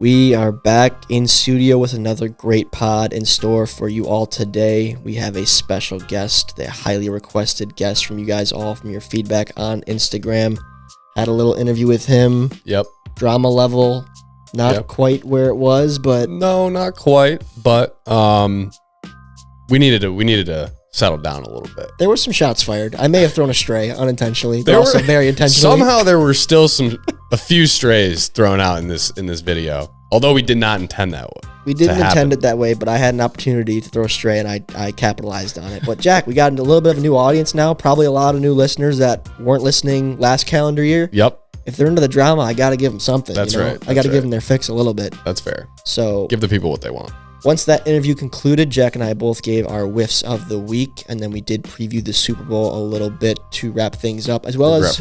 We are back in studio with another great pod in store for you all today. We have a special guest, the highly requested guest from you guys all from your feedback on Instagram. Had a little interview with him. Yep. Drama level, not quite where it was, but no, not quite. But we needed to settle down a little bit. There were some shots fired. I may have thrown a stray unintentionally, but also very intentionally. Somehow there were still a few strays thrown out in this video. Although we did not intend that way. We didn't intend it that way, but I had an opportunity to throw a stray, and I capitalized on it. But Jack, we got a little bit of a new audience now. Probably a lot of new listeners that weren't listening last calendar year. Yep. If they're into the drama, I got to give them something. That's right. I got to give them their fix a little bit. That's fair. So give the people what they want. Once that interview concluded, Jack and I both gave our whiffs of the week, and then we did preview the Super Bowl a little bit to wrap things up, as well as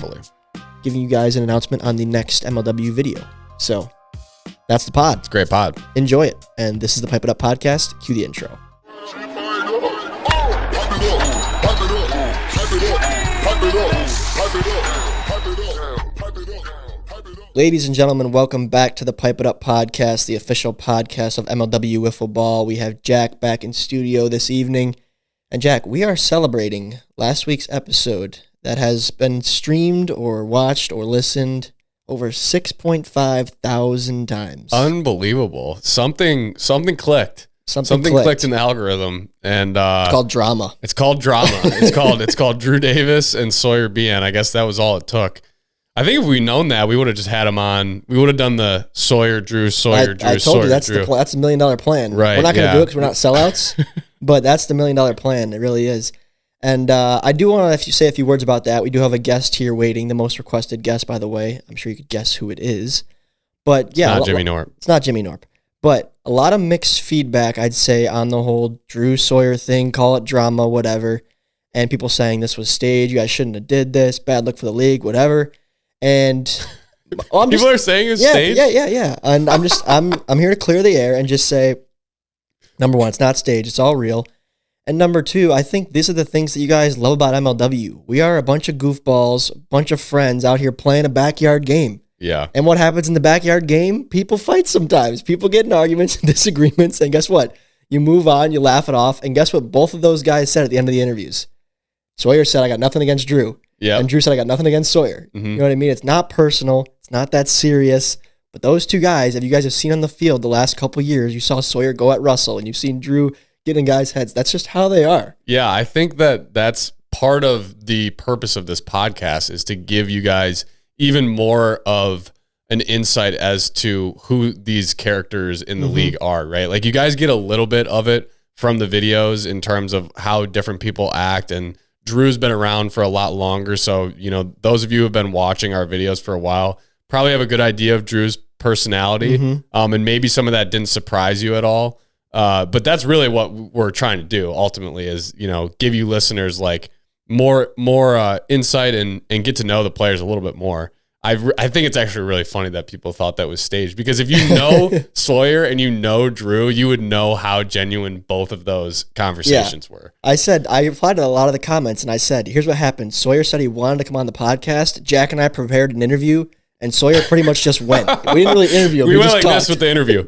giving you guys an announcement on the next MLW video. So that's the pod. It's a great pod. Enjoy it. And this is the Pipe It Up podcast. Cue the intro. Ladies and gentlemen, welcome back to the Pipe It Up podcast, the official podcast of MLW Wiffle Ball. We have Jack back in studio this evening. And Jack, we are celebrating last week's episode that has been streamed or watched or listened over 6.5 thousand times. Unbelievable. Something clicked. Something clicked in the algorithm, and it's called drama. It's called Drew Davis and Sawyer BN. I guess that was all it took. I think if we'd known that, we would have just had him on. We would have done the Sawyer Drew. I told you that's the that's $1 million plan. Right? We're not going to do it because we're not sellouts, but that's the $1 million plan. It really is. And I do want to say a few words about that. We do have a guest here waiting, the most requested guest, by the way. I'm sure you could guess who it is. But yeah, it's not Jimmy Norp. It's not Jimmy Norp. But a lot of mixed feedback, I'd say, on the whole Drew Sawyer thing. Call it drama, whatever. And people saying this was staged. You guys shouldn't have did this. Bad look for the league, whatever. And people are saying it's staged. Yeah. And I'm here to clear the air and just say, number one, it's not staged. It's all real. And number two, I think these are the things that you guys love about MLW. We are a bunch of goofballs, a bunch of friends out here playing a backyard game. Yeah. And what happens in the backyard game? People fight sometimes. People get in arguments and disagreements. And guess what? You move on, you laugh it off. And guess what both of those guys said at the end of the interviews? Sawyer said, I got nothing against Drew. Yeah. And Drew said, I got nothing against Sawyer. Mm-hmm. You know what I mean? It's not personal. It's not that serious. But those two guys, if you guys have seen on the field the last couple of years, you saw Sawyer go at Russell and you've seen Drew get in guys' heads. That's just how they are. Yeah, I think that's part of the purpose of this podcast is to give you guys even more of an insight as to who these characters in the league are, right? Like you guys get a little bit of it from the videos in terms of how different people act, and Drew's been around for a lot longer. So, you know, those of you who have been watching our videos for a while probably have a good idea of Drew's personality. And maybe some of that didn't surprise you at all. But that's really what we're trying to do ultimately is, you know, give you listeners like more insight and get to know the players a little bit more. I think it's actually really funny that people thought that was staged, because if you know Sawyer and you know Drew, you would know how genuine both of those conversations were. I replied to a lot of the comments and I said, here's what happened. Sawyer said he wanted to come on the podcast. Jack and I prepared an interview and Sawyer pretty much just went. We didn't really interview him. We went just like this with the interview.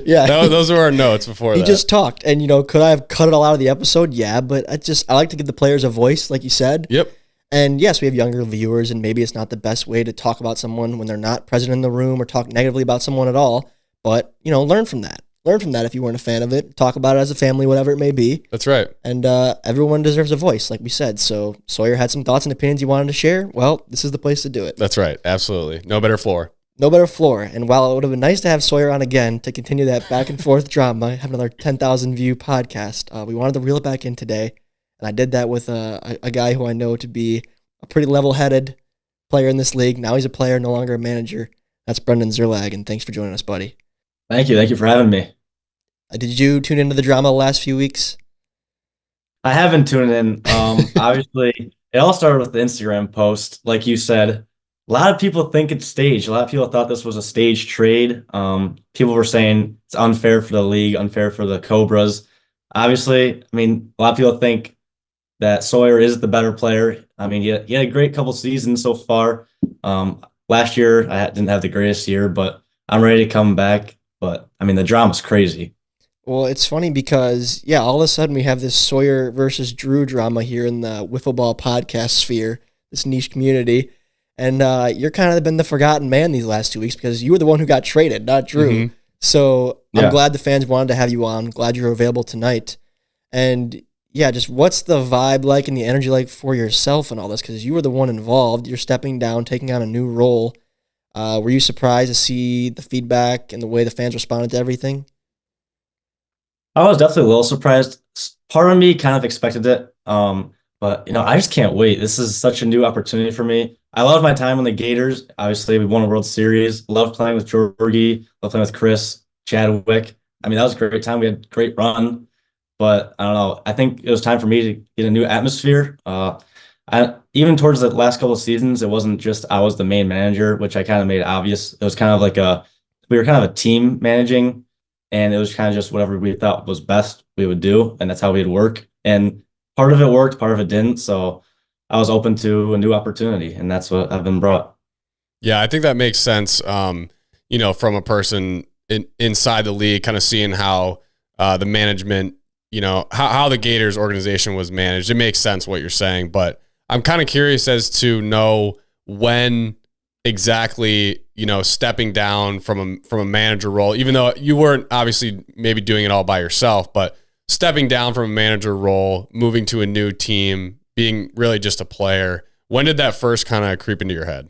Yeah. Those were our notes before that. He just talked. And, you know, could I have cut it all out of the episode? Yeah, but I like to give the players a voice, like you said. Yep. And yes, we have younger viewers, and maybe it's not the best way to talk about someone when they're not present in the room or talk negatively about someone at all. But, you know, learn from that. Learn from that if you weren't a fan of it. Talk about it as a family, whatever it may be. That's right. And everyone deserves a voice, like we said. So Sawyer had some thoughts and opinions you wanted to share. Well, this is the place to do it. That's right. Absolutely. No better floor. No better floor. And while it would have been nice to have Sawyer on again to continue that back and forth drama, have another 10,000 view podcast, we wanted to reel it back in today. And I did that with a guy who I know to be a pretty level-headed player in this league. Now he's a player, no longer a manager. That's Brendan Szerlag, and thanks for joining us, buddy. Thank you. Thank you for having me. Did you tune into the drama the last few weeks? I haven't tuned in. Obviously, it all started with the Instagram post. Like you said, a lot of people think it's staged. A lot of people thought this was a staged trade. People were saying it's unfair for the league, unfair for the Cobras. Obviously, I mean, a lot of people think that Sawyer is the better player. I mean, he had a great couple seasons so far. Last year, I didn't have the greatest year, but I'm ready to come back. But I mean, the drama's crazy. Well, it's funny because, yeah, all of a sudden we have this Sawyer versus Drew drama here in the Wiffle Ball podcast sphere, this niche community. And you're kind of been the forgotten man these last 2 weeks because you were the one who got traded, not Drew. Mm-hmm. So Yeah. I'm glad the fans wanted to have you on. Glad you're available tonight. And yeah, just what's the vibe like and the energy like for yourself and all this? Because you were the one involved. You're stepping down, taking on a new role. Were you surprised to see the feedback and the way the fans responded to everything? I was definitely a little surprised. Part of me kind of expected it. But I just can't wait. This is such a new opportunity for me. I love my time on the Gators. Obviously, we won a World Series. Loved playing with Georgie. Loved playing with Chris, Chadwick. I mean, that was a great time. We had a great run. But I don't know. I think it was time for me to get a new atmosphere. Even towards the last couple of seasons, it wasn't just I was the main manager, which I kind of made obvious. It was kind of like we were kind of a team managing, and it was kind of just whatever we thought was best we would do, and that's how we'd work. And part of it worked, part of it didn't. So I was open to a new opportunity, and that's what I've been brought. Yeah, I think that makes sense. From a person inside the league, kind of seeing how the management, how the Gators organization was managed. It makes sense what you're saying, but I'm kind of curious as to know when exactly, stepping down from a manager role, even though you weren't obviously maybe doing it all by yourself, but stepping down from a manager role, moving to a new team, being really just a player. When did that first kind of creep into your head?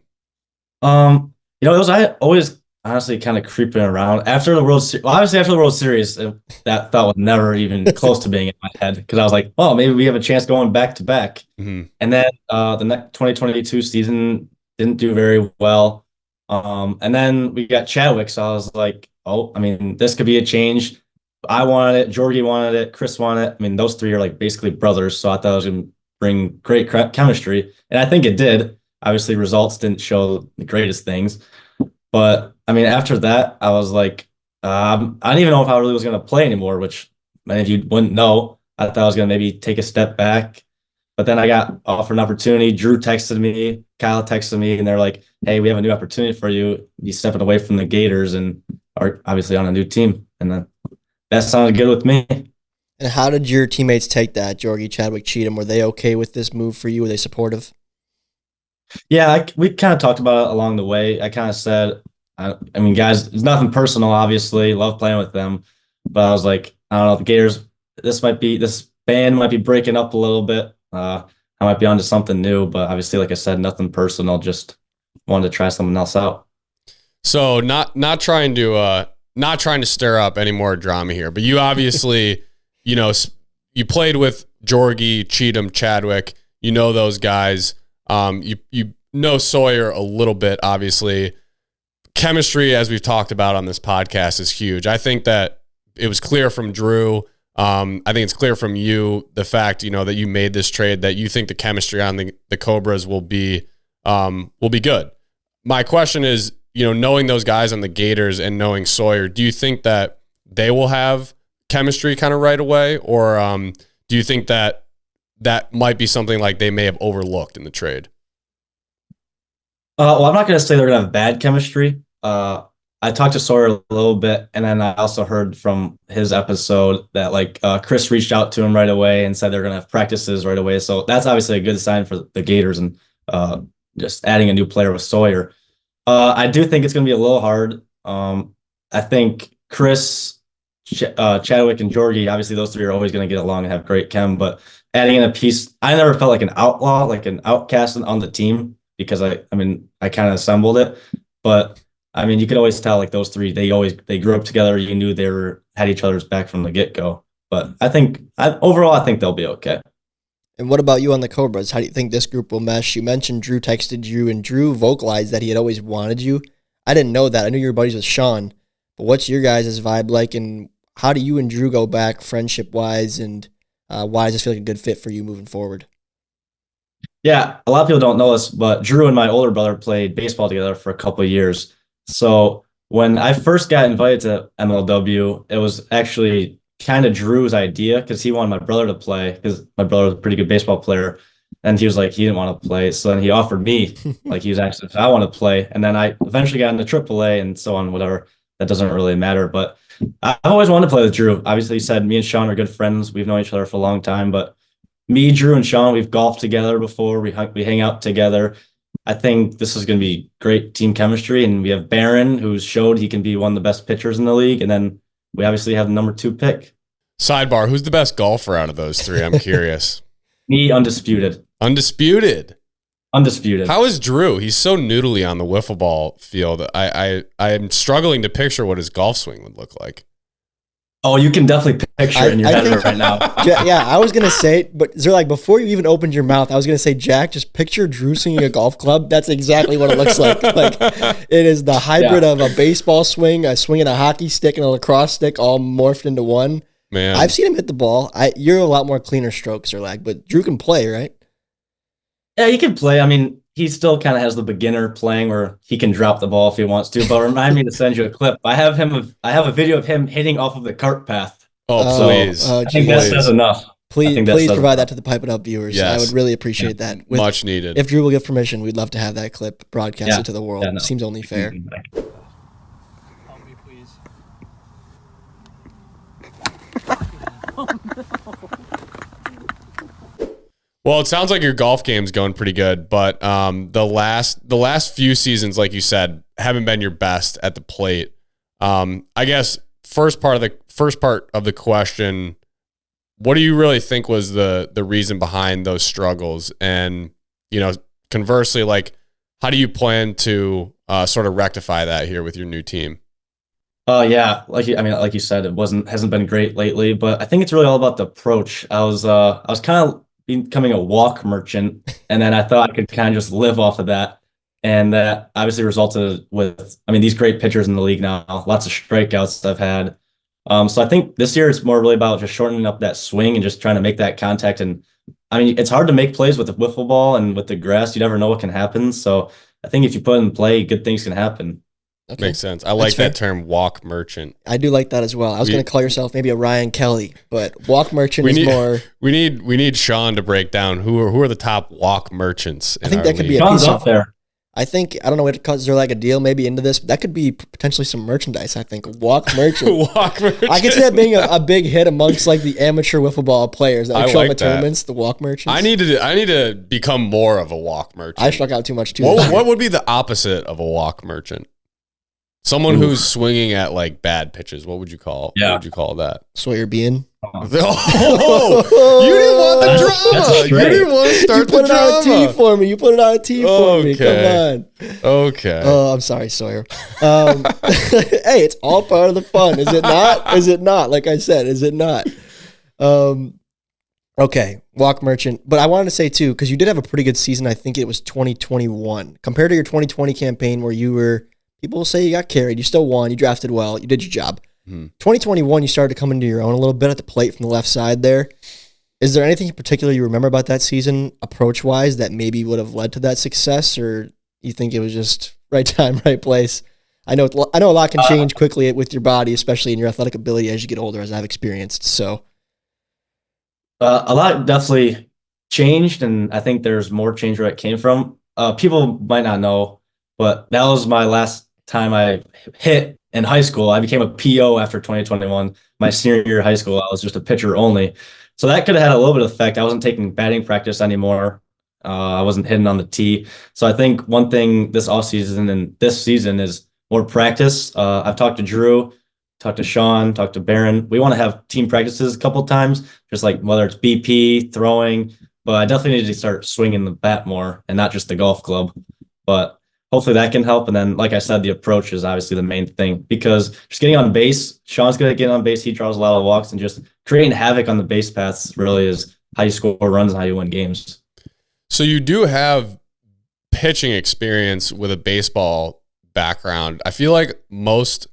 I always honestly kind of creeping around after the World Series. Well, obviously after the World Series, that thought was never even close to being in my head because I was like, well, maybe we have a chance going back to back. Mm-hmm. And then the next 2022 season didn't do very well. And then we got Chadwick, so I was like, oh, I mean, this could be a change. I wanted it, Georgie wanted it, Chris wanted it. I mean, those three are like basically brothers, so I thought it was going to bring great chemistry, and I think it did. Obviously, results didn't show the greatest things, but I mean, after that, I was like, I didn't even know if I really was going to play anymore. Which, many of you wouldn't know. I thought I was going to maybe take a step back, but then I got offered an opportunity. Drew texted me, Kyle texted me, and they're like, "Hey, we have a new opportunity for you. You stepping away from the Gators and are obviously on a new team." And then that sounded good with me. And how did your teammates take that, Georgie, Chadwick, Cheatham? Were they okay with this move for you? Were they supportive? Yeah, we kind of talked about it along the way. I kind of said, I mean, guys, it's nothing personal, obviously. Love playing with them. But I was like, I don't know, the Gators, this band might be breaking up a little bit. I might be onto something new, but obviously, like I said, nothing personal, just wanted to try something else out. So not trying to stir up any more drama here, but you obviously, you played with Georgie, Cheatham, Chadwick. You know those guys. You know Sawyer a little bit, obviously. Chemistry, as we've talked about on this podcast, is huge. I think that it was clear from Drew. I think it's clear from you, the fact, that you made this trade, that you think the chemistry on the Cobras will be good. My question is, knowing those guys on the Gators and knowing Sawyer, do you think that they will have chemistry kind of right away? Or do you think that might be something like they may have overlooked in the trade? Well, I'm not going to say they're going to have bad chemistry. I talked to Sawyer a little bit, and then I also heard from his episode that Chris reached out to him right away and said they're going to have practices right away. So that's obviously a good sign for the Gators and just adding a new player with Sawyer. I do think it's going to be a little hard. I think Chris, Chadwick, and Georgie, obviously those three are always going to get along and have great chem, but adding in a piece, I never felt like an outlaw, like an outcast on the team because I kind of assembled it. But I mean, you could always tell those three, they grew up together. You knew they had each other's back from the get-go. But overall, I think they'll be okay. And what about you on the Cobras? How do you think this group will mesh? You mentioned Drew texted you, and Drew vocalized that he had always wanted you. I didn't know that. I knew you were buddies with Sean. But what's your guys' vibe like, and how do you and Drew go back friendship-wise, and why does this feel like a good fit for you moving forward? Yeah, a lot of people don't know this, but Drew and my older brother played baseball together for a couple of years. So when I first got invited to MLW, it was actually kind of Drew's idea because he wanted my brother to play because my brother was a pretty good baseball player. And he was like, he didn't want to play. So then he offered me, he was asking if I want to play. And then I eventually got into AAA and so on, whatever. that doesn't really matter. But I've always wanted to play with Drew. Obviously, you said me and Sean are good friends. We've known each other for a long time, but me, Drew, and Sean, we've golfed together before. We hang out together. I think this is going to be great team chemistry. And we have Barron, who's showed he can be one of the best pitchers in the league. And then we obviously have the number 2 pick. Sidebar, who's the best golfer out of those three? I'm curious. Me, undisputed. Undisputed. Undisputed. How is Drew? He's so noodly on the wiffle ball field. I'm struggling to picture what his golf swing would look like. Oh, you can definitely picture it in your head right now. Yeah, I was going to say, but Szerlag, before you even opened your mouth, I was going to say, Jack, just picture Drew swinging a golf club. That's exactly what it looks like. Like, it is the hybrid of a baseball swing, a swing and a hockey stick, and a lacrosse stick all morphed into one. Man, I've seen him hit the ball. You're a lot more cleaner strokes, Szerlag, but Drew can play, right? Yeah, he can play. I mean, he still kind of has the beginner playing where he can drop the ball if he wants to. But remind me to send you a clip. I have a video of him hitting off of the cart path. Oh, please. I think that says enough. Please provide that to the Pipe It Up viewers. Yes. I would really appreciate that. Much needed. If Drew will give permission, we'd love to have that clip broadcasted to the world. No. Seems only fair. Help me, please. Well, it sounds like your golf game's going pretty good, but the last few seasons, like you said, haven't been your best at the plate. I guess first part of the question, what do you really think was the reason behind those struggles? And, conversely, like, how do you plan to sort of rectify that here with your new team? Yeah, like you said, hasn't been great lately, but I think it's really all about the approach. I was kind of becoming a walk merchant, and then I thought I could kind of just live off of that, and that obviously resulted with, these great pitchers in the league now, lots of strikeouts I've had. So I think this year it's more really about just shortening up that swing and just trying to make that contact. And it's hard to make plays with the wiffle ball and with the grass. You never know what can happen. So I think if you put in play, good things can happen. Okay. Makes sense. I like that term, walk merchant. I do like that as well. I was going to call yourself maybe a Ryan Kelly, but walk merchant is more. We need Sean to break down who are the top walk merchants. I think that could be a piece up there. I don't know what cause there like a deal maybe into this, but that could be potentially some merchandise. I think walk merchant. Walk merchant. I could see that being a big hit amongst like the amateur wiffle ball players that show up at tournaments. The walk merchants. I need to become more of a walk merchant. I struck out too much too. What would be the opposite of a walk merchant? Someone who's swinging at like bad pitches. What would you call? Yeah. What would you call that? Sawyer Bean. Oh, you didn't want the drama. You didn't want to start the drama. You put it on a tee for me. You put it on a tee for me. Come on. Okay. Oh, I'm sorry, Sawyer. Hey, it's all part of the fun, is it not? Is it not? Like I said, is it not? Okay, walk merchant. But I wanted to say too, because you did have a pretty good season. I think it was 2021 compared to your 2020 campaign, where you were. People will say you got carried. You still won. You drafted well. You did your job. 2021, you started to come into your own a little bit at the plate from the left side there. Is there anything in particular you remember about that season, approach-wise, that maybe would have led to that success, or you think it was just right time, right place? I know a lot can change quickly with your body, especially in your athletic ability as you get older, as I've experienced. So, a lot definitely changed, and I think there's more change where it came from. People might not know, but that was my last time I hit in high school. I became a PO after 2021. My senior year of high school, I was just a pitcher only. So that could have had a little bit of effect. I wasn't taking batting practice anymore. I wasn't hitting on the tee. So I think one thing this offseason and this season is more practice. I've talked to Drew, talked to Sean, talked to Barron. We want to have team practices a couple of times, just like whether it's BP, throwing. But I definitely need to start swinging the bat more and not just the golf club. But hopefully that can help. And then, like I said, the approach is obviously the main thing, because just getting on base, Sean's going to get on base. He draws a lot of walks, and just creating havoc on the base paths really is how you score runs and how you win games. So you do have pitching experience with a baseball background. I feel like most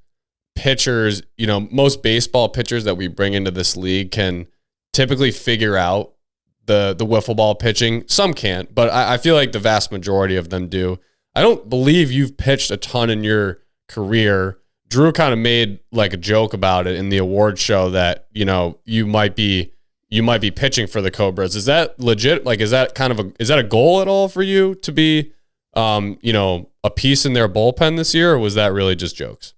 pitchers, most baseball pitchers that we bring into this league can typically figure out the wiffle ball pitching. Some can't, but I feel like the vast majority of them do. I don't believe you've pitched a ton in your career. Drew kind of made like a joke about it in the award show that, you might be pitching for the Cobras. Is that legit? Like, is that a goal at all for you to be, a piece in their bullpen this year, or was that really just jokes?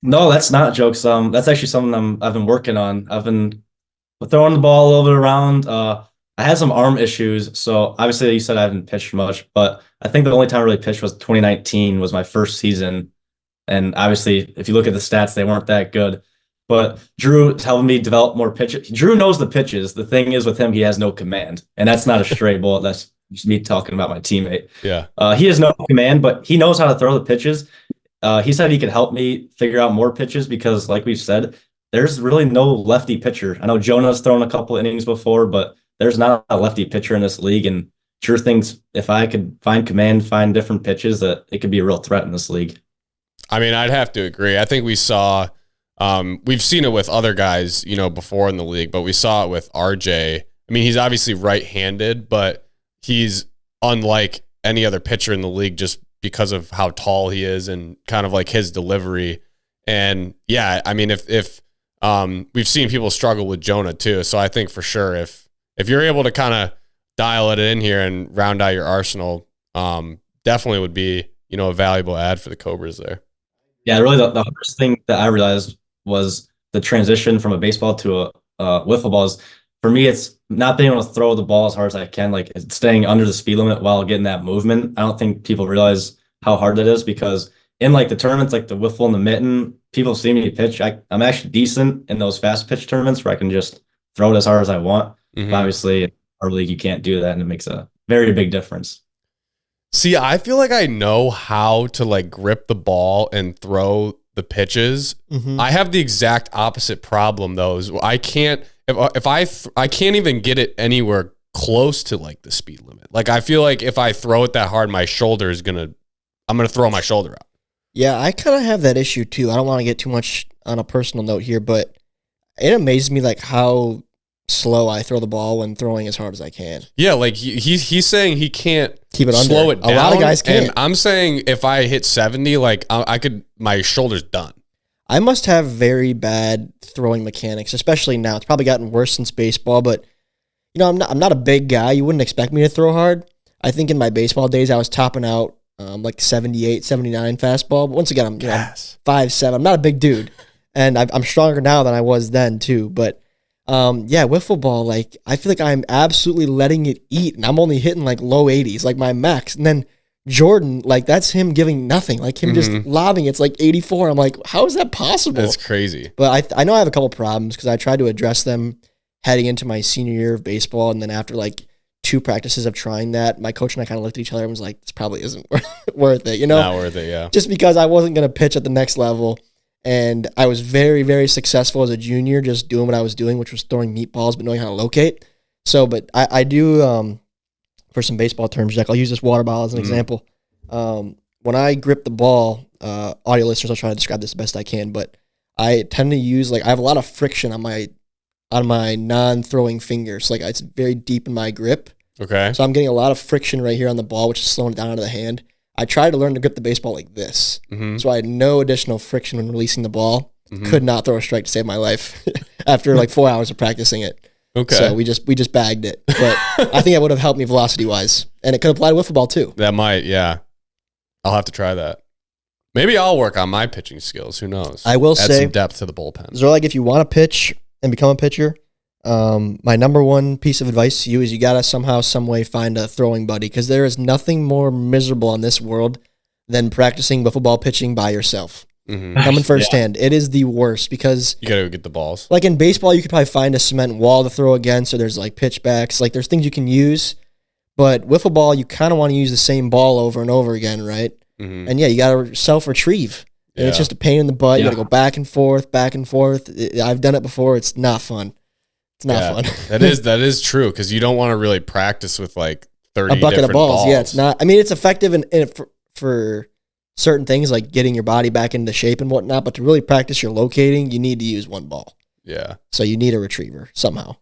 No, that's not jokes. That's actually something I've been working on. I've been throwing the ball a little bit around. I had some arm issues, so obviously you said I haven't pitched much, but I think the only time I really pitched was 2019 was my first season. And obviously, if you look at the stats, they weren't that good. But Drew is helping me develop more pitches. Drew knows the pitches. The thing is with him, he has no command. And that's not a stray bullet. That's just me talking about my teammate. Yeah. He has no command, but he knows how to throw the pitches. He said he could help me figure out more pitches because, like we've said, there's really no lefty pitcher. I know Jonah's thrown a couple innings before, but there's not a lefty pitcher in this league. And Drew thinks if I could find command, find different pitches, that it could be a real threat in this league. I mean, I'd have to agree. I think we've seen it with other guys, before in the league, but we saw it with RJ. I mean, he's obviously right-handed, but he's unlike any other pitcher in the league just because of how tall he is and kind of like his delivery. And yeah, I mean, if we've seen people struggle with Jonah too. So I think for sure, if you're able to kind of dial it in here and round out your arsenal, definitely would be, a valuable ad for the Cobras there. Yeah, really the hardest thing that I realized was the transition from a baseball to a wiffle ball. For me, it's not being able to throw the ball as hard as I can, like it's staying under the speed limit while getting that movement. I don't think people realize how hard that is because in like the tournaments, like the wiffle and the mitten, people see me pitch. I'm actually decent in those fast pitch tournaments where I can just throw it as hard as I want. Mm-hmm. But obviously, in our league, you can't do that, and it makes a very big difference. See, I feel like I know how to like grip the ball and throw the pitches. Mm-hmm. I have the exact opposite problem though. Is I can't I can't even get it anywhere close to like the speed limit. Like I feel like if I throw it that hard, my shoulder is I'm gonna throw my shoulder out. Yeah, I kind of have that issue too. I don't want to get too much on a personal note here, but it amazes me like how slow I throw the ball when throwing as hard as I can. Yeah, like he's saying he can't Keep it slow under. it down. A lot of guys can't. And I'm saying if I hit 70, like I could, my shoulder's done. I must have very bad throwing mechanics, especially now. It's probably gotten worse since baseball, but I'm not a big guy. You wouldn't expect me to throw hard. I think in my baseball days I was topping out like 78, 79 fastball. But once again, I'm 5'7". I'm not a big dude, and I'm stronger now than I was then too. But yeah, wiffle ball, like I feel like I'm absolutely letting it eat, and I'm only hitting like low 80s, like my max. And then Jordan, like that's him giving nothing, like him just lobbing. It's like 84. I'm like, how is that possible? That's crazy. But I know I have a couple problems because I tried to address them heading into my senior year of baseball, and then after like 2 practices of trying that, my coach and I kind of looked at each other and was like, this probably isn't worth it, Not worth it, yeah. Just because I wasn't going to pitch at the next level. And I was very, very successful as a junior just doing what I was doing, which was throwing meatballs but knowing how to locate. So, but I do, for some baseball terms, Jack, I'll use this water bottle as an example. When I grip the ball, audio listeners, I'll try to describe this the best I can, but I tend to use, like, I have a lot of friction on my non-throwing fingers. Like, it's very deep in my grip. Okay. So I'm getting a lot of friction right here on the ball, which is slowing it down into the hand. I tried to learn to grip the baseball like this. So I had no additional friction when releasing the ball. Could not throw a strike to save my life after like 4 hours of practicing it. Okay. So we just bagged it. But I think it would have helped me velocity-wise. And it could apply to wiffle ball too. That might, yeah. I'll have to try that. Maybe I'll work on my pitching skills. Who knows? I will Add say, some depth to the bullpen. Zerlag, if you want to pitch and become a pitcher, my number one piece of advice to you is you got to somehow, some way find a throwing buddy, because there is nothing more miserable in this world than practicing wiffle ball pitching by yourself. Coming firsthand. It is the worst because you got to go get the balls. Like in baseball, you could probably find a cement wall to throw against, or there's like pitchbacks. Like there's things you can use, but wiffle ball, you kind of want to use the same ball over and over again, right? And yeah, you got to self-retrieve. And it's just a pain in the butt. You got to go back and forth, back and forth. I've done it before. It's not fun. It's not fun. that is true, because you don't want to really practice with like 30 a bucket different of balls. Yeah, it's not. I mean, it's effective for certain things like getting your body back into shape and whatnot, but to really practice your locating, you need to use one ball. Yeah. So you need a retriever somehow.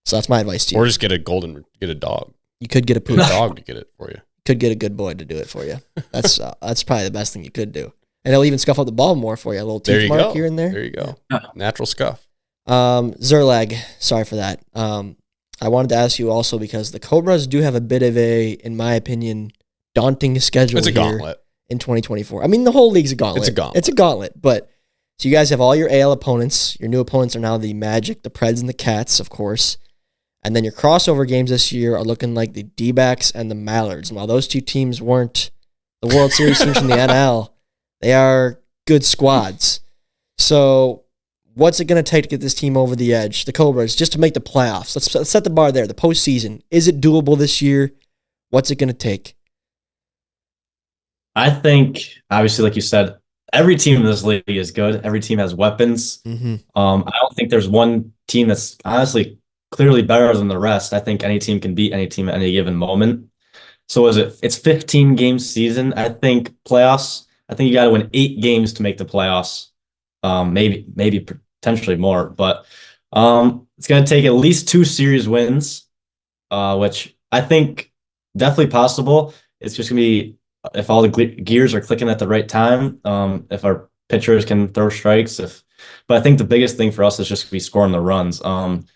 So that's my advice to you. Or just get a dog. You could get a Put a dog to get it for you. Could get a good boy to do it for you. That's probably the best thing you could do. And he'll even scuff up the ball more for you. A little teeth mark here and there. There you go. Natural scuff. Szerlag, sorry for that. I wanted to ask you also because the Cobras do have a bit of a, in my opinion, daunting schedule. It's a gauntlet in 2024. I mean, the whole league's a gauntlet. It's a gauntlet. It's a gauntlet, but So you guys have all your AL opponents. Your new opponents are now the Magic, the Preds, and the Cats, of course. And then your crossover games this year are looking like the D-backs and the Mallards. And while those two teams weren't the World Series teams from the NL, they are good squads. So what's it going to take to get this team over the edge, the Cobras, just to make the playoffs? Let's set the bar there, the postseason. Is it doable this year? What's it going to take? I think, obviously, like you said, every team in this league is good. Every team has weapons. Mm-hmm. I don't think there's one team that's honestly clearly better than the rest. I think any team can beat any team at any given moment. So it's 15 game season. I think playoffs, I think you got to win 8 games to make the playoffs. Maybe potentially more, but it's going to take at least 2 series wins, which I think definitely possible. It's just going to be if all the gears are clicking at the right time, if our pitchers can throw strikes, but I think the biggest thing for us is just to be scoring the runs.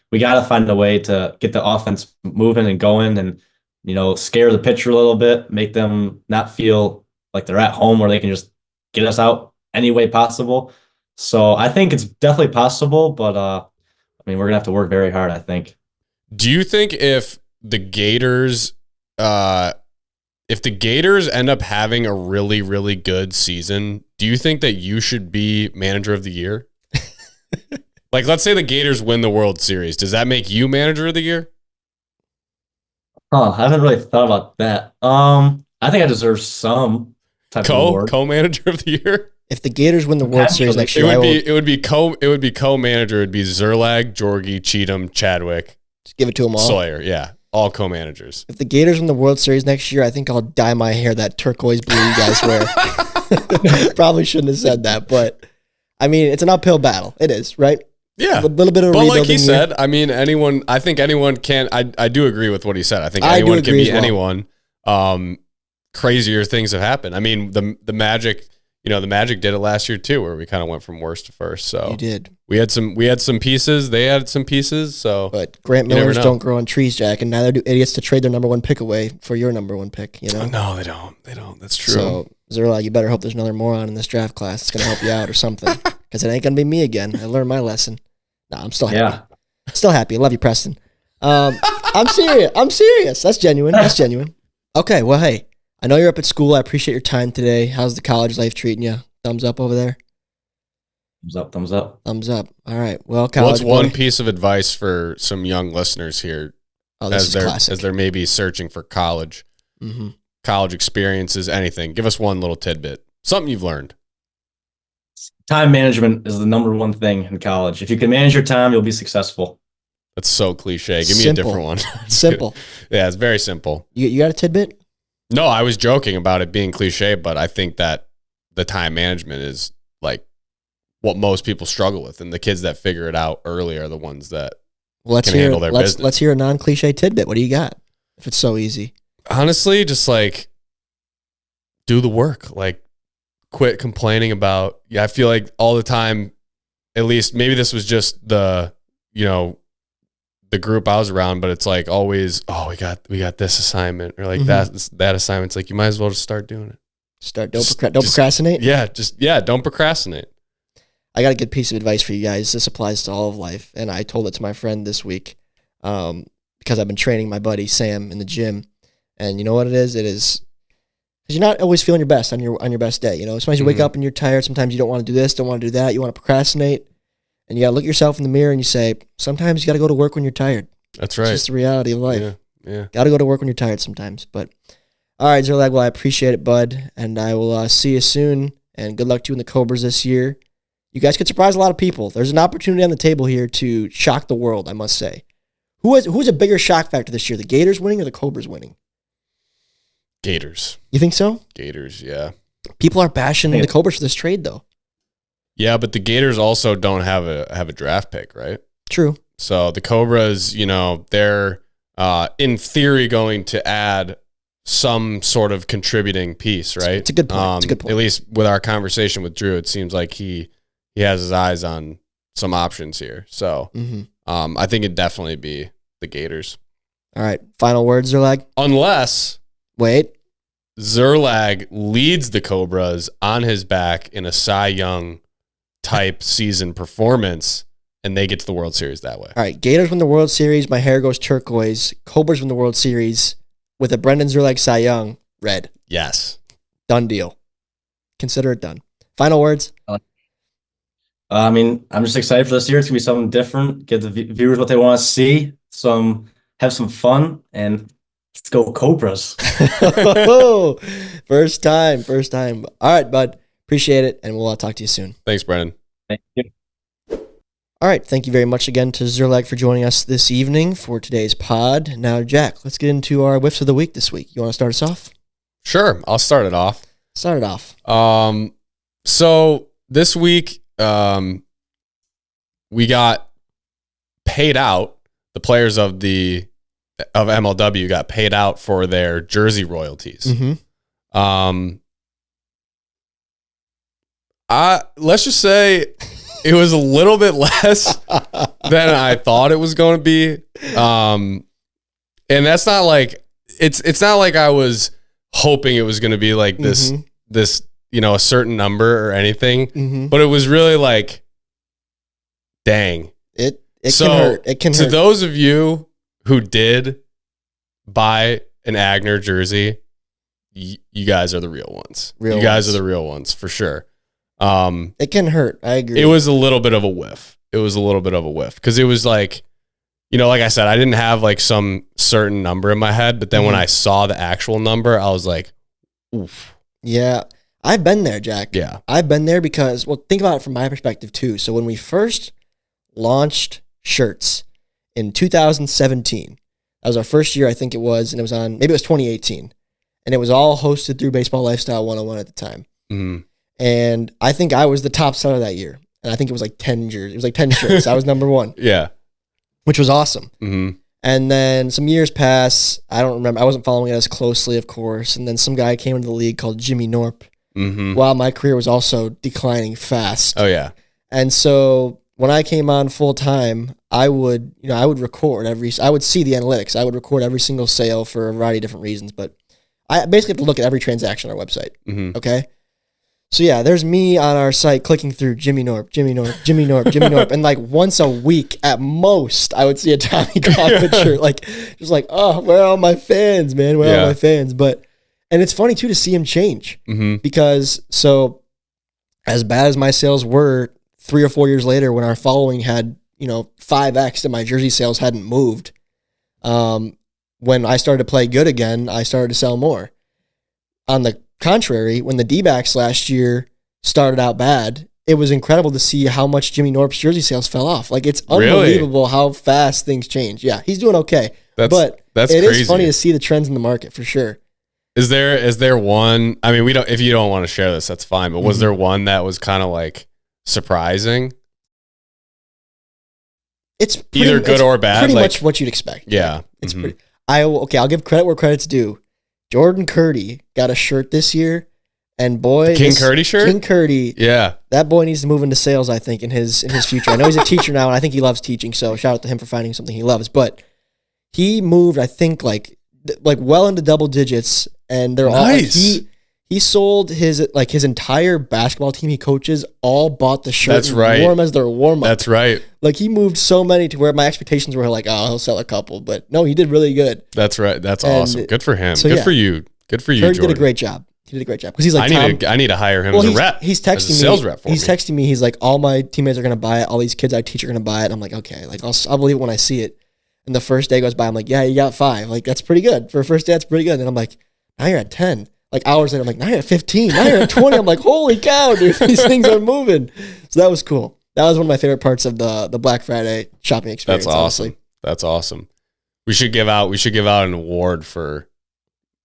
We got to find a way to get the offense moving and going and, scare the pitcher a little bit, make them not feel like they're at home where they can just get us out any way possible. So I think it's definitely possible, but we're going to have to work very hard, I think. Do you think if the Gators end up having a really, really good season, do you think that you should be manager of the year? Like, let's say the Gators win the World Series. Does that make you manager of the year? I haven't really thought about that. I think I deserve some type of award. Co-manager of the year? If the Gators win the World Series next year, it would be co-manager. It'd be Szerlag, Jorgie, Cheatham, Chadwick. Just give it to them all. Sawyer, yeah. All co-managers. If the Gators win the World Series next year, I think I'll dye my hair that turquoise blue you guys wear. Probably shouldn't have said that, but it's an uphill battle. It is, right? Yeah. A little bit of a rebuilding. But like he said, year. I think anyone can. I do agree with what he said. I think anyone can be anyone. Crazier things have happened. The Magic. The Magic did it last year too, where we kind of went from worst to first. So you did. We had some pieces. They had some pieces. So, but Grant Millers don't grow on trees, Jack, and neither do idiots to trade their number 1 pick away for your number 1 pick. No, they don't. They don't. That's true. So Szerlag, you better hope there's another moron in this draft class that's going to help you out or something, because it ain't going to be me again. I learned my lesson. No, I'm still happy. Yeah. Still happy. I love you, Preston. I'm serious. That's genuine. Okay. Well, hey. I know you're up at school. I appreciate your time today. How's the college life treating you? Thumbs up over there? Thumbs up. Thumbs up. All right. Well, college What's one piece of advice for some young listeners here as they're maybe searching for college, college experiences, anything? Give us one little tidbit. Something you've learned. Time management is the number 1 thing in college. If you can manage your time, you'll be successful. That's so cliche. Give me a different one. Simple. Yeah, it's very simple. You got a tidbit? No, I was joking about it being cliche, but I think that the time management is like what most people struggle with, and the kids that figure it out early are the ones that can handle their business. Let's hear a non-cliche tidbit. What do you got? If it's so easy. Honestly, just like do the work. Like quit complaining about. Yeah, I feel like all the time. At least maybe this was just the group I was around, but it's like always, we got this assignment or like that assignment. It's like you might as well just start doing it. Don't procrastinate. Yeah, don't procrastinate. I got a good piece of advice for you guys. This applies to all of life, and I told it to my friend this week because I've been training my buddy Sam in the gym, and you know what it is? It is because you're not always feeling your best on your best day. Sometimes you wake up and you're tired. Sometimes you don't want to do this, don't want to do that. You want to procrastinate. And you got to look yourself in the mirror and you say, sometimes you got to go to work when you're tired. That's right. It's just the reality of life. Yeah. Got to go to work when you're tired sometimes. But all right, Szerlag, well, I appreciate it, bud. And I will see you soon. And good luck to you in the Cobras this year. You guys could surprise a lot of people. There's an opportunity on the table here to shock the world, I must say. Who's a bigger shock factor this year, the Gators winning or the Cobras winning? Gators. You think so? Gators, yeah. People are bashing the Cobras for this trade, though. Yeah, but the Gators also don't have a draft pick, right? True. So the Cobras, they're in theory going to add some sort of contributing piece, right? It's a good point. At least with our conversation with Drew, it seems like he has his eyes on some options here. So I think it'd definitely be the Gators. All right. Final words, Szerlag? Unless Szerlag leads the Cobras on his back in a Cy Young type season performance, and they get to the World Series that way. All right, Gators win the World Series. My hair goes turquoise. Cobras win the World Series with a Brendan Szerlag Cy Young, red. Yes. Done deal. Consider it done. Final words? I mean, I'm just excited for this year. It's gonna be something different. Give the viewers what they want to see. Have some fun, and let's go Cobras. First time. All right, bud. Appreciate it, and we'll talk to you soon. Thanks, Brendan. Thank you. All right, thank you very much again to Szerlag for joining us this evening for today's pod. Now, Jack, let's get into our whiffs of the week this week. You want to start us off? Sure, I'll start it off. Start it off. So this week, we got paid out. The players of MLW got paid out for their jersey royalties. Mm-hmm. Let's just say it was a little bit less than I thought it was going to be. And that's not like it's not like I was hoping it was going to be like this a certain number or anything, but it was really like, dang. It can hurt. It can hurt. To those of you who did buy an Aigner jersey, you guys are the real ones. You guys are the real ones for sure. It can hurt. I agree. It was a little bit of a whiff. Because it was like, like I said, I didn't have like some certain number in my head, but then when I saw the actual number, I was like, oof. Yeah. I've been there, Jack. Yeah. I've been there because, well, think about it from my perspective too. So when we first launched shirts in 2017, that was our first year, I think it was, and maybe it was 2018, and it was all hosted through Baseball Lifestyle 101 at the time. Mm-hmm. And I think I was the top seller that year. And I think it was like 10 jerseys. It was like 10 shirts. I was number one. Yeah. Which was awesome. Mm-hmm. And then some years pass. I don't remember. I wasn't following it as closely, of course. And then some guy came into the league called Jimmy Norp. Mm-hmm. While my career was also declining fast. Oh, yeah. And so when I came on full time, I would record I would see the analytics. I would record every single sale for a variety of different reasons. But I basically have to look at every transaction on our website. Mm-hmm. Okay? So yeah, there's me on our site clicking through Jimmy Norp, and like once a week at most, I would see a Tommy Kaufman shirt, like just like, oh, where are all my fans, man? Where are all my fans? And it's funny too to see him change because so as bad as my sales were 3 or 4 years later, when our following had 5x and my jersey sales hadn't moved, when I started to play good again, I started to sell more. On the contrary, when the D-backs last year started out bad, it was incredible to see how much Jimmy Norp's jersey sales fell off. Like, it's unbelievable how fast things change. Yeah, he's doing okay. That's crazy. Is funny to see the trends in the market for sure. Is there one, I mean, if you don't want to share this, that's fine, but was there one that was kind of like surprising? It's either good or bad? Pretty much what you'd expect. Yeah. It's pretty. I'll give credit where credit's due. Jordan Curdy got a shirt this year, and boy, King Curdy shirt. King Curdy, yeah, that boy needs to move into sales. I think in his future. I know he's a teacher now, and I think he loves teaching. So shout out to him for finding something he loves. But he moved, I think, like well into double digits, and they're nice. all he sold his entire basketball team he coaches all bought the shirt. That's right. Warm as their warm up. That's right. Like, he moved so many to where my expectations were like, oh, he'll sell a couple. But no, he did really good. That's right. That's awesome. Good for him. So, good for you. Good for you, Jordan. Jordan. Did a great job. He did a great job. Because he's like, I need to hire him as a rep. He's texting as a sales rep for me. He's texting me. He's like, all my teammates are going to buy it. All these kids I teach are going to buy it. I'm like, okay. Like, I'll believe it when I see it. And the first day goes by. I'm like, yeah, you got 5. Like, that's pretty good. For a first day, that's pretty good. And I'm like, now you're at 10. Like, hours later, I'm like, now you're at 15. Now you're at 20. I'm like, holy cow, dude. These things are moving. So that was cool. That was one of my favorite parts of the Black Friday shopping experience. That's awesome. Honestly. That's awesome. We should give out an award for.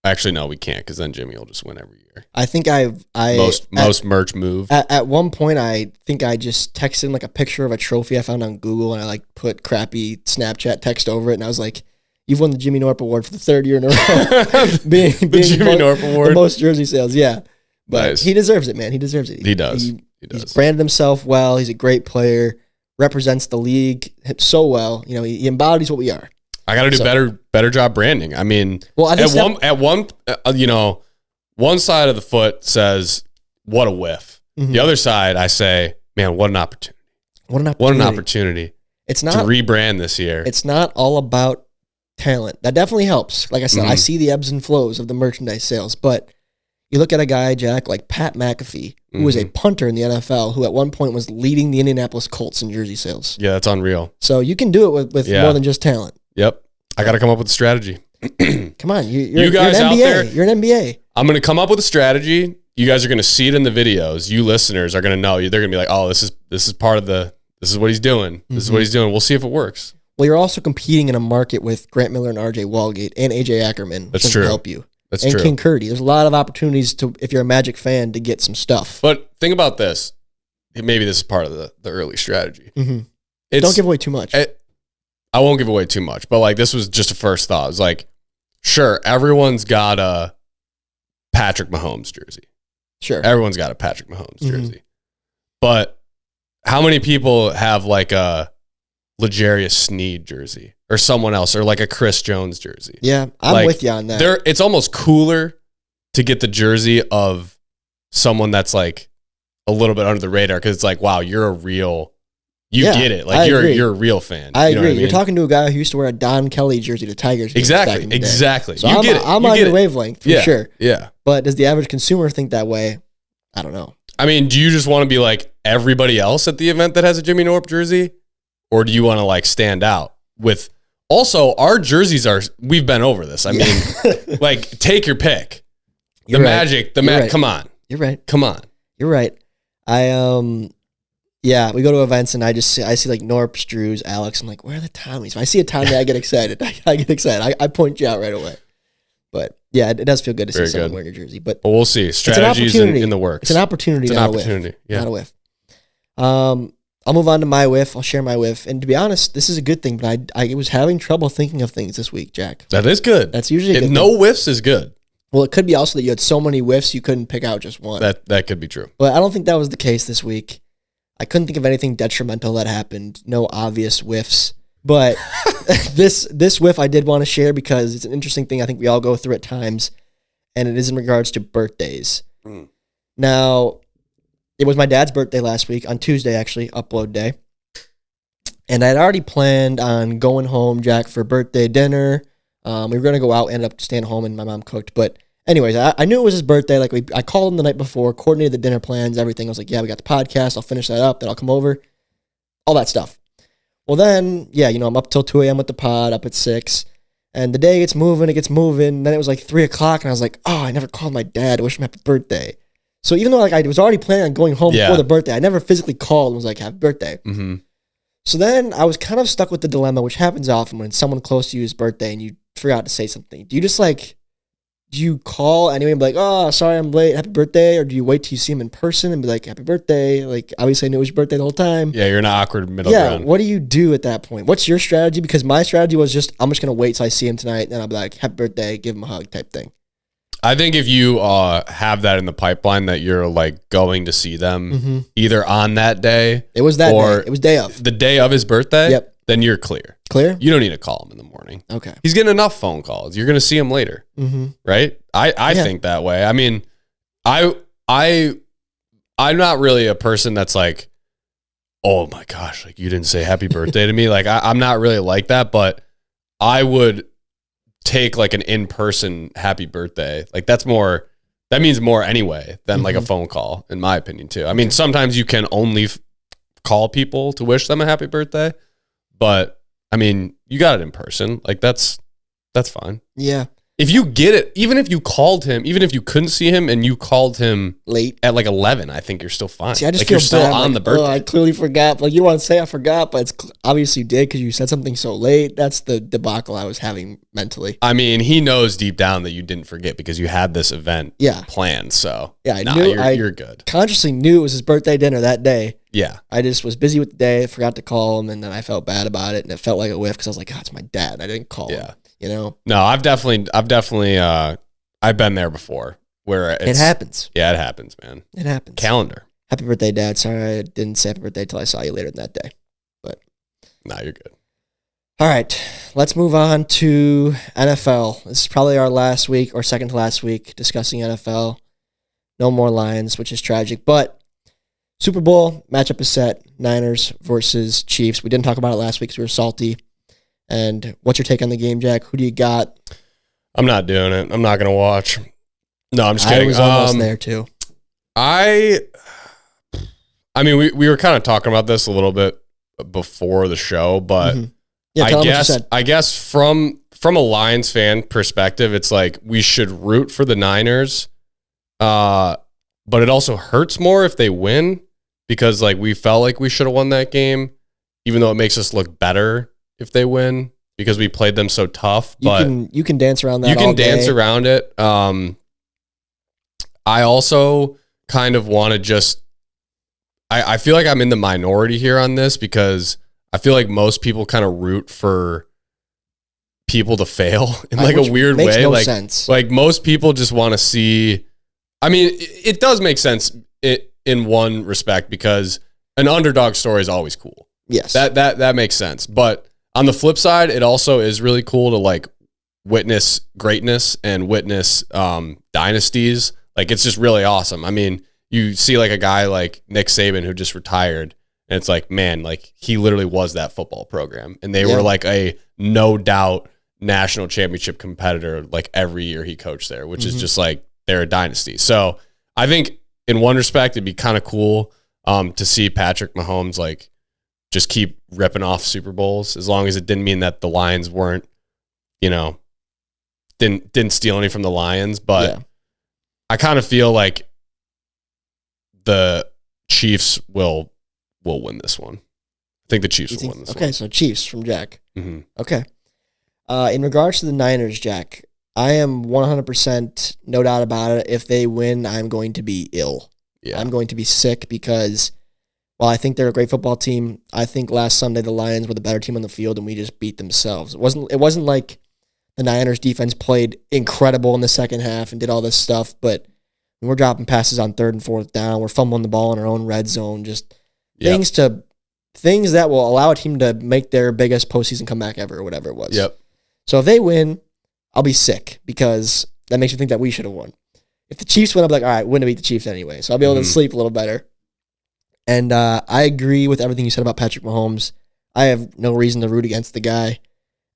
Actually, no, we can't, because then Jimmy will just win every year. I think I most merch move. At one point, I think I just texted him like a picture of a trophy I found on Google, and I like put crappy Snapchat text over it, and I was like, "You've won the Jimmy Norp Award for the 3rd year in a row." being Jimmy Norp Award, the most jersey sales. Yeah, but nice. He deserves it, man. He deserves it. He does. He does. He's branded himself well. He's a great player. Represents the league so well. You know, he embodies what we are. I got to do better job branding. I mean, well, I think one side of the foot says, "What a whiff." Mm-hmm. The other side, I say, man, what an opportunity. What an opportunity. What an opportunity It's to not rebrand this year. It's not all about talent. That definitely helps. Like I said, I Mhm. see the ebbs and flows of the merchandise sales, but you look at a guy, Jack, like Pat McAfee, who was a punter in the NFL, who at one point was leading the Indianapolis Colts in jersey sales. Yeah, that's unreal. So you can do it with Yeah. more than just talent. Yep. I got to come up with a strategy. Come on, you're guys an out NBA. there- You're an NBA. I'm going to come up with a strategy. You guys are going to see it in the videos. You listeners are going to know. They're going to be like, oh, this is part of this is what he's doing. This is what he's doing. We'll see if it works. Well, you're also competing in a market with Grant Miller and RJ Walgate and AJ Ackerman, which That's doesn't true. help you. That's and true. King Curdy. There's a lot of opportunities to, if you're a Magic fan, to get some stuff. But think about this. Maybe this is part of the early strategy. Don't It's, give away too much. I won't give away too much, but like this was just a first thought. It's like, sure, everyone's got a Patrick Mahomes jersey. Sure. Everyone's got a Patrick Mahomes jersey. But how many people have like a L'Jarius Sneed jersey or someone else or like a Chris Jones jersey? Yeah, I'm Like, with you on that. It's almost cooler to get the jersey of someone that's like a little bit under the radar because it's like, wow, you're a real, you Yeah, get it. I Like agree. you're a real fan. I You know agree. what I You're mean? talking to a guy who used to wear a Don Kelly jersey to Tigers games back in the day. Exactly. So you I'm, get it. I'm You on get your it. wavelength for Yeah. sure. Yeah. But does the average consumer think that way? I don't know. I mean, do you just want to be like everybody else at the event that has a Jimmy Norp jersey? Or do you want to like stand out with also our jerseys we've been over this. I mean, like take your pick. You're The right. Magic, You're right. come on. You're right. Come on. You're right. Yeah, we go to events and I see like Norps, Drews, Alex. I'm like, where are the Tommies? If I see a Tommy, I get excited. I get excited. I point you out right away. But yeah, it does feel good to Very see someone good. wearing your jersey. But Well, we'll see. Strategies in the works. It's an opportunity, It's an not opportunity. a whiff. Yeah. Not a whiff. I'll move on to my whiff. I'll share my whiff. And to be honest, this is a good thing, but I was having trouble thinking of things this week, Jack. That is good. That's usually a good no thing. whiffs is good. Well, it could be also that you had so many whiffs you couldn't pick out just one. That could be true. But I don't think that was the case this week. I couldn't think of anything detrimental that happened. No obvious whiffs. But this whiff I did want to share because it's an interesting thing I think we all go through at times, and it is in regards to birthdays. Now, it was my dad's birthday last week, on Tuesday actually, upload day. And I'd already planned on going home, Jack, for birthday dinner. We were going to go out, ended up staying home, and my mom cooked. But anyways, I knew it was his birthday. Like I called him the night before, coordinated the dinner plans, everything. I was like, yeah, we got the podcast. I'll finish that up. Then I'll come over. All that stuff. Well, then, yeah, I'm up till 2 a.m. with the pod, up at 6. And the day gets moving, And then it was like 3 o'clock, and I was like, oh, I never called my dad to wish him happy birthday. So even though like I was already planning on going home for the birthday, I never physically called and was like, happy birthday. Mm-hmm. So then I was kind of stuck with the dilemma, which happens often when someone close to you's birthday and you forgot to say something. Do you call anyway and be like, oh, sorry I'm late, happy birthday? Or do you wait till you see him in person and be like, happy birthday? Like, obviously I knew it was your birthday the whole time. Yeah, you're in an awkward middle Yeah, ground. what do you do at that point? What's your strategy? Because my strategy was just, I'm just going to wait till I see him tonight, and then I'll be like, happy birthday, give him a hug type thing. I think if you have that in the pipeline that you're like going to see them either on that day It was that or day. It was day of. the day of his birthday, Yep. then you're clear. Clear? You don't need to call him in the morning. Okay. He's getting enough phone calls. You're going to see him later, right? I think that way. I mean, I'm not really a person that's like, oh my gosh, like you didn't say happy birthday to me. Like I'm not really like that, but I would take like an in-person happy birthday. Like that means more anyway than like a phone call, in my opinion too. I mean, sometimes you can only call people to wish them a happy birthday, but I mean, you got it in person. Like that's fine. Yeah. If you get it, even if you called him, even if you couldn't see him and you called him Late. at like 11, I think you're still fine. See, I just like feel you're still bad, on like, the birthday. Oh, I clearly forgot. Like you want to say I forgot, but it's obviously you did because you said something so late. That's the debacle I was having mentally. I mean, he knows deep down that you didn't forget because you had this event planned. So Yeah, I knew. You're good. Consciously knew it was his birthday dinner that day. Yeah. I just was busy with the day, forgot to call him, and then I felt bad about it, and it felt like a whiff because I was like, oh, it's my dad. I didn't call him. No, I've definitely I've been there before where it happens. Yeah, it happens, man. It happens. Calendar. Happy birthday, Dad. Sorry I didn't say happy birthday till I saw you later in that day. But No, you're good. all right, let's move on to NFL. This is probably our last week or second to last week discussing NFL. No more Lions, which is tragic. But Super Bowl matchup is set. Niners versus Chiefs. We didn't talk about it last week because we were salty. And what's your take on the game, Jack? Who do you got? I'm not doing it. I'm not going to watch. No, I'm just kidding. I was almost there too. I mean, we were kind of talking about this a little bit before the show, but Yeah, tell them what you said. I guess from a Lions fan perspective, it's like we should root for the Niners, but it also hurts more if they win because like we felt like we should have won that game, even though it makes us look better if they win because we played them so tough. But you can dance around that. You can all dance day. around it. I also kind of want to just. I feel like I'm in the minority here on this because I feel like most people kind of root for people to fail in like a weird makes way. No like, sense. like most people just want to see. I mean, it does make sense in one respect because an underdog story is always cool. Yes, that makes sense. But on the flip side, it also is really cool to like witness greatness and witness dynasties. Like it's just really awesome. I mean, you see like a guy like Nick Saban who just retired, and it's like, man, like he literally was that football program, and they were like a no doubt national championship competitor like every year he coached there, which is just like they're a dynasty. So I think in one respect it'd be kind of cool to see Patrick Mahomes like just keep ripping off Super Bowls as long as it didn't mean that the Lions weren't, didn't steal any from the Lions. But I kind of feel like the Chiefs will win this one. I think the Chiefs will win this one. Okay, so Chiefs from Jack. Mm-hmm. Okay. In regards to the Niners, Jack, I am 100% no doubt about it. If they win, I'm going to be ill. Yeah. I'm going to be sick because while I think they're a great football team, I think last Sunday the Lions were the better team on the field and we just beat themselves. It wasn't like the Niners defense played incredible in the second half and did all this stuff, but we're dropping passes on 3rd and 4th down. We're fumbling the ball in our own red zone. Just things that will allow a team to make their biggest postseason comeback ever or whatever it was. Yep. So if they win, I'll be sick because that makes me think that we should have won. If the Chiefs win, I'll be like, all right, wouldn't have beat the Chiefs anyway. So I'll be able to sleep a little better. And I agree with everything you said about Patrick Mahomes. I have no reason to root against the guy.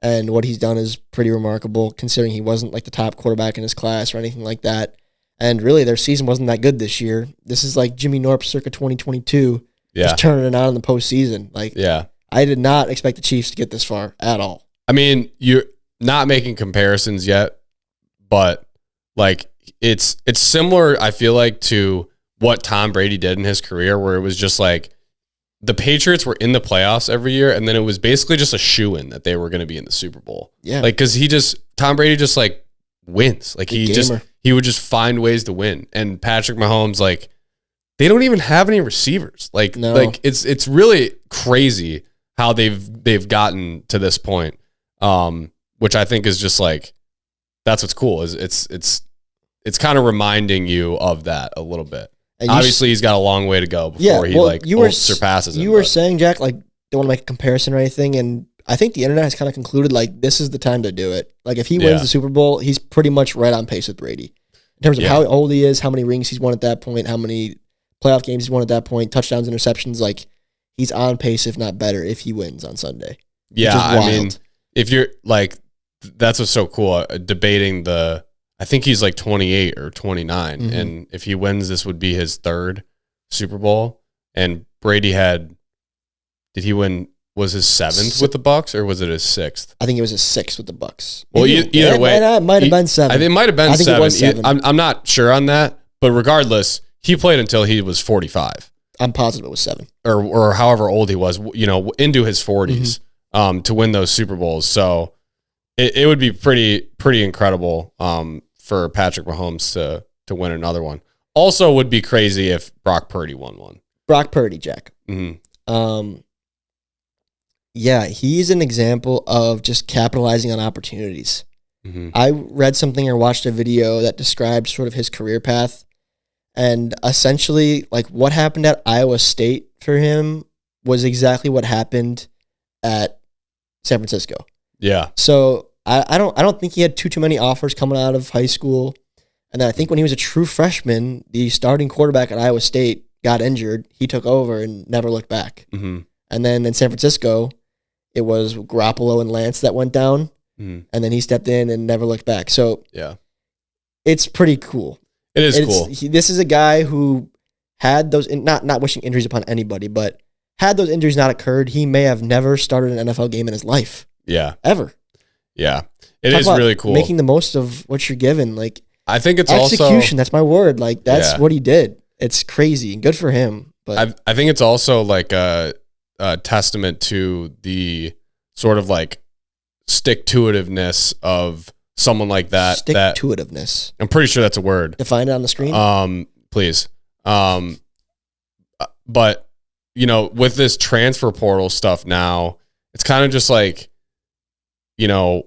And what he's done is pretty remarkable considering he wasn't like the top quarterback in his class or anything like that. And really, their season wasn't that good this year. This is like Jimmy Norp circa 2022. Just turning it on in the postseason. I did not expect the Chiefs to get this far at all. I mean, you're not making comparisons yet, but like it's similar, I feel like, to what Tom Brady did in his career, where it was just like the Patriots were in the playoffs every year, and then it was basically just a shoo-in that they were going to be in the Super Bowl. Yeah. Like, because Tom Brady just like wins. Like he would just find ways to win. And Patrick Mahomes, like, they don't even have any receivers. Like it's really crazy how they've gotten to this point. Which I think is just like, that's what's cool is it's kind of reminding you of that a little bit. And obviously he's got a long way to go before he surpasses him. You were saying, Jack, like, don't want to make a comparison or anything, and I think the internet has kind of concluded like this is the time to do it. Like if he wins the Super Bowl, he's pretty much right on pace with Brady in terms of how old he is, how many rings he's won at that point, how many playoff games he's won at that point, touchdowns, interceptions. Like he's on pace, if not better, if he wins on Sunday. Yeah, I mean, if you're like, that's what's so cool. Debating I think he's like 28 or 29, and if he wins, this would be his 3rd Super Bowl. And Brady did he win? Was his 7th with the Bucs, or was it his 6th? I think it was his 6th with the Bucs. Well, either way, it might have been 7. It might have been 7. It was 7. I'm not sure on that, but regardless, he played until he was 45. I'm positive it was 7, or however old he was. Into his 40s to win those Super Bowls. So it would be pretty incredible for Patrick Mahomes to win another one. Also, would be crazy if Brock Purdy won one. Brock Purdy, Jack. Mm-hmm. Yeah, he's an example of just capitalizing on opportunities. Mm-hmm. I read something or watched a video that described sort of his career path, and essentially, like what happened at Iowa State for him was exactly what happened at San Francisco. Yeah. So I don't think he had too many offers coming out of high school, and then I think when he was a true freshman, the starting quarterback at Iowa State got injured, he took over and never looked back. Mm-hmm. And then in San Francisco, it was Garoppolo and Lance that went down, Mm-hmm. and then he stepped in and never looked back. So Yeah. it's pretty cool. It is cool. This is a guy who had those, not wishing injuries upon anybody, but had those injuries not occurred, he may have never started an NFL game in his life. Yeah. Ever. Yeah. It Talk is about really cool. Making the most of what you're given. Like, I think it's execution, that's my word. Like, that's Yeah. what he did. It's crazy and good for him. But I think it's also like a testament to the sort of like stick-to-itiveness of someone like that. Stick-to-itiveness. I'm pretty sure that's a word. Define it on the screen. Please. But you know, with this transfer portal stuff now, it's kind of just like, you know,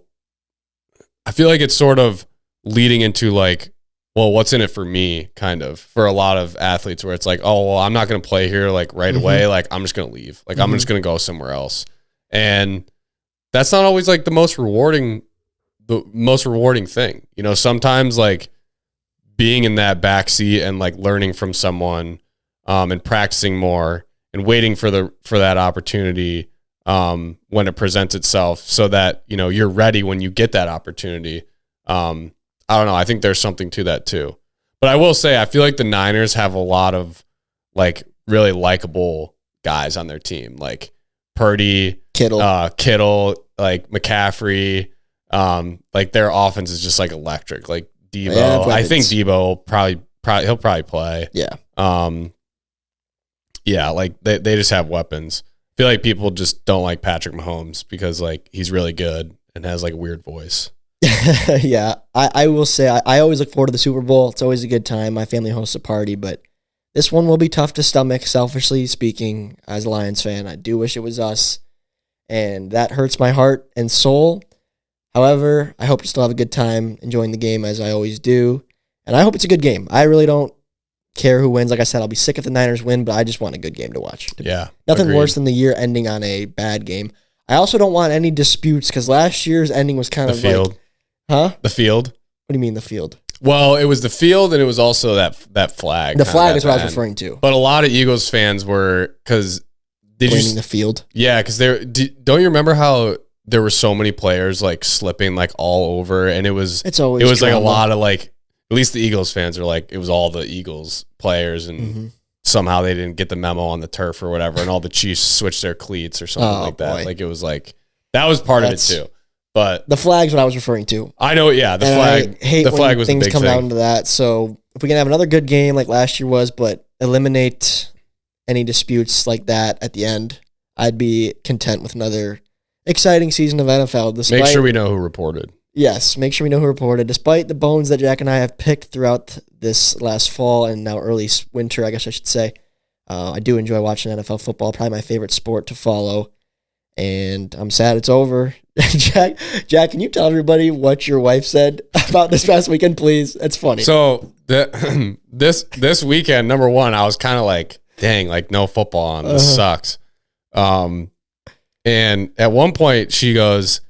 I feel like it's sort of leading into like, well, what's in it for me, kind of, for a lot of athletes, where it's like, oh, well, I'm not going to play here like right away. Like, I'm just going to leave. Like, I'm just going to go somewhere else. And that's not always like the most rewarding thing. You know, sometimes like being in that backseat and like learning from someone and practicing more and waiting for that opportunity when it presents itself, so that, you know, you're ready when you get that opportunity. I don't know. I think there's something to that too. But I will say, I feel like the Niners have a lot of like really likable guys on their team, like Purdy, Kittle, like McCaffrey. Like their offense is just like electric. Like Debo, Yeah, I think Debo will he'll probably play. Yeah. Yeah, like they just have weapons. I feel like people just don't like Patrick Mahomes because like he's really good and has like a weird voice. Yeah, I will say I always look forward to the Super Bowl. It's always a good time. My family hosts a party, but this one will be tough to stomach, selfishly speaking. As a Lions fan, I do wish it was us, and that hurts my heart and soul. However, I hope to still have a good time enjoying the game as I always do, and I hope it's a good game. I really don't care who wins. Like I said, I'll be sick if the Niners win, but I just want a good game to watch. Yeah, nothing agreed. worse than the year ending on a bad game. I also don't want any disputes because last year's ending was kind of field. Like, huh? The field. What do you mean the field? Well, it was the field, and it was also that flag. The flag is what I was referring to. But a lot of Eagles fans were, because blaming the field. Yeah, because don't you remember how there were so many players like slipping like all over, and it was drama. Like a lot of like, at least the Eagles fans are like, it was all the Eagles players, and somehow they didn't get the memo on the turf or whatever, and all the Chiefs switched their cleats or something like that. Boy. Like it was like that was part of it too. But the flag's what I was referring to. I know, yeah. The flag. I hate the flag when was things the big come thing. down to that. So if we can have another good game like last year was, but eliminate any disputes like that at the end, I'd be content with another exciting season of NFL. Make sure we know who reported. Yes, make sure we know who reported. Despite the bones that Jack and I have picked throughout this last fall and now early winter, I guess I should say, I do enjoy watching NFL football. Probably my favorite sport to follow. And I'm sad it's over. Jack, can you tell everybody what your wife said about this past weekend, please? It's funny. So this weekend, number one, I was kind of like, dang, like no football on. This sucks. And at one point she goes,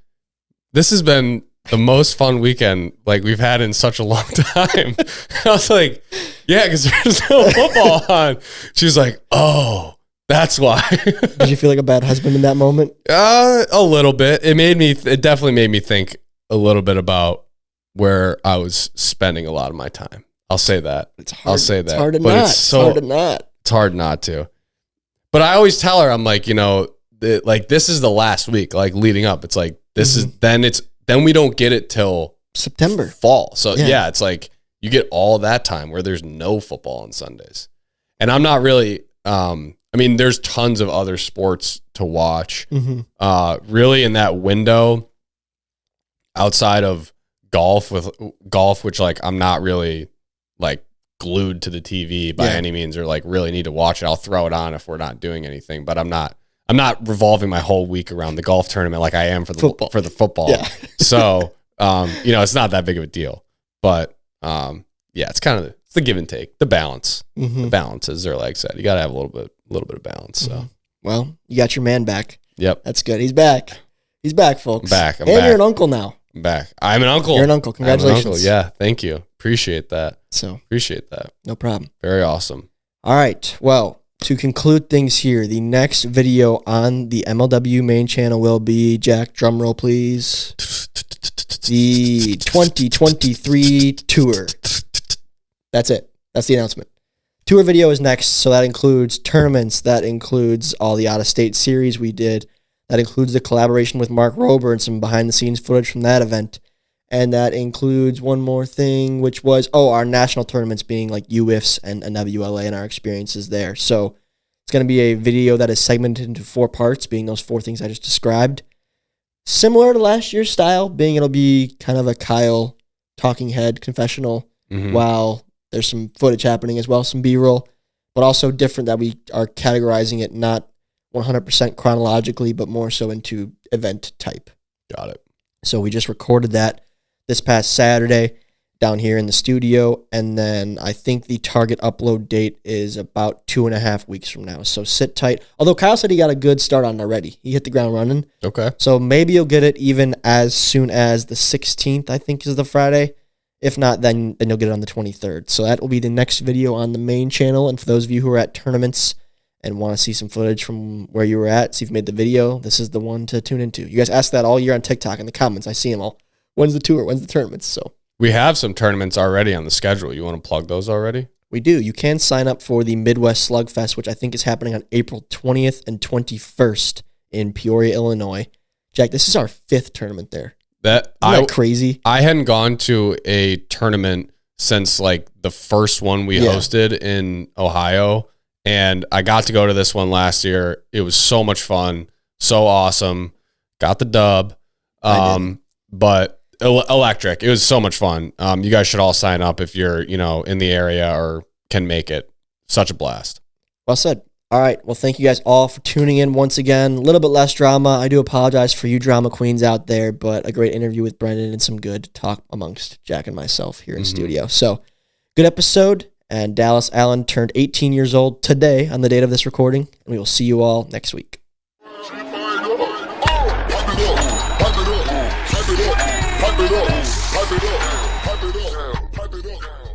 this has been the most fun weekend like we've had in such a long time. I was like, yeah, because there's no football on. She's like, oh, that's why. Did you feel like a bad husband in that moment? A little bit. It definitely made me think a little bit about where I was spending a lot of my time. I'll say that. It's hard. I'll say that. It's hard to but not. It's hard to not. It's hard not to. But I always tell her, I'm like, you know, like this is the last week, like leading up. It's like this is then we don't get it till September, fall. So yeah, it's like you get all that time where there's no football on Sundays. And I'm not really I mean, there's tons of other sports to watch. Really in that window outside of golf, which like I'm not really like glued to the TV by any means, or like really need to watch it. I'll throw it on if we're not doing anything, but I'm not revolving my whole week around the golf tournament like I am for the football. Yeah. So, you know, it's not that big of a deal, but yeah, it's kind of the give and take, the balance. The balance, as Szerlag said, you got to have a little bit of balance. So, well, you got your man back. Yep, that's good. He's back. He's back, folks. I'm back. You're an uncle now. I'm back. I'm an uncle. You're an uncle. Congratulations. I'm an uncle. Yeah, thank you. Appreciate that. So appreciate that. No problem. Very awesome. All right. Well, to conclude things here, the next video on the MLW main channel will be, Jack, drum roll, please, the 2023 tour. That's it. That's the announcement. Tour video is next, so that includes tournaments. That includes all the out-of-state series we did. That includes the collaboration with Mark Rober and some behind-the-scenes footage from that event. And that includes one more thing, which was, our national tournaments being like Wiffs and NWLA and our experiences there. So it's going to be a video that is segmented into 4 parts, being those 4 things I just described. Similar to last year's style, being it'll be kind of a Kyle talking head confessional, while there's some footage happening as well, some B-roll, but also different that we are categorizing it not 100% chronologically, but more so into event type. Got it. So we just recorded that this past Saturday down here in the studio, and then I think the target upload date is about 2.5 weeks from now. So sit tight. Although Kyle said he got a good start on it already. He hit the ground running. Okay. So maybe you'll get it even as soon as the 16th, I think is the Friday. If not, then you'll get it on the 23rd. So that will be the next video on the main channel. And for those of you who are at tournaments and want to see some footage from where you were at, see if you made the video, this is the one to tune into. You guys ask that all year on TikTok in the comments. I see them all. When's the tour? When's the tournaments? So we have some tournaments already on the schedule. You want to plug those already? We do. You can sign up for the Midwest Slugfest, which I think is happening on April 20th and 21st in Peoria, Illinois. Jack, this is our 5th tournament there. Isn't that crazy? I hadn't gone to a tournament since like the first one we hosted in Ohio, and I got to go to this one last year. It was so much fun, so awesome. Got the dub, but electric. It was so much fun. You guys should all sign up if you're, in the area or can make it. Such a blast. Well said. All right. Well, thank you guys all for tuning in once again. A little bit less drama. I do apologize for you drama queens out there, but a great interview with Brendan and some good talk amongst Jack and myself here in studio. So good episode. And Dallas Allen turned 18 years old today on the date of this recording. And we will see you all next week. Pipe it up.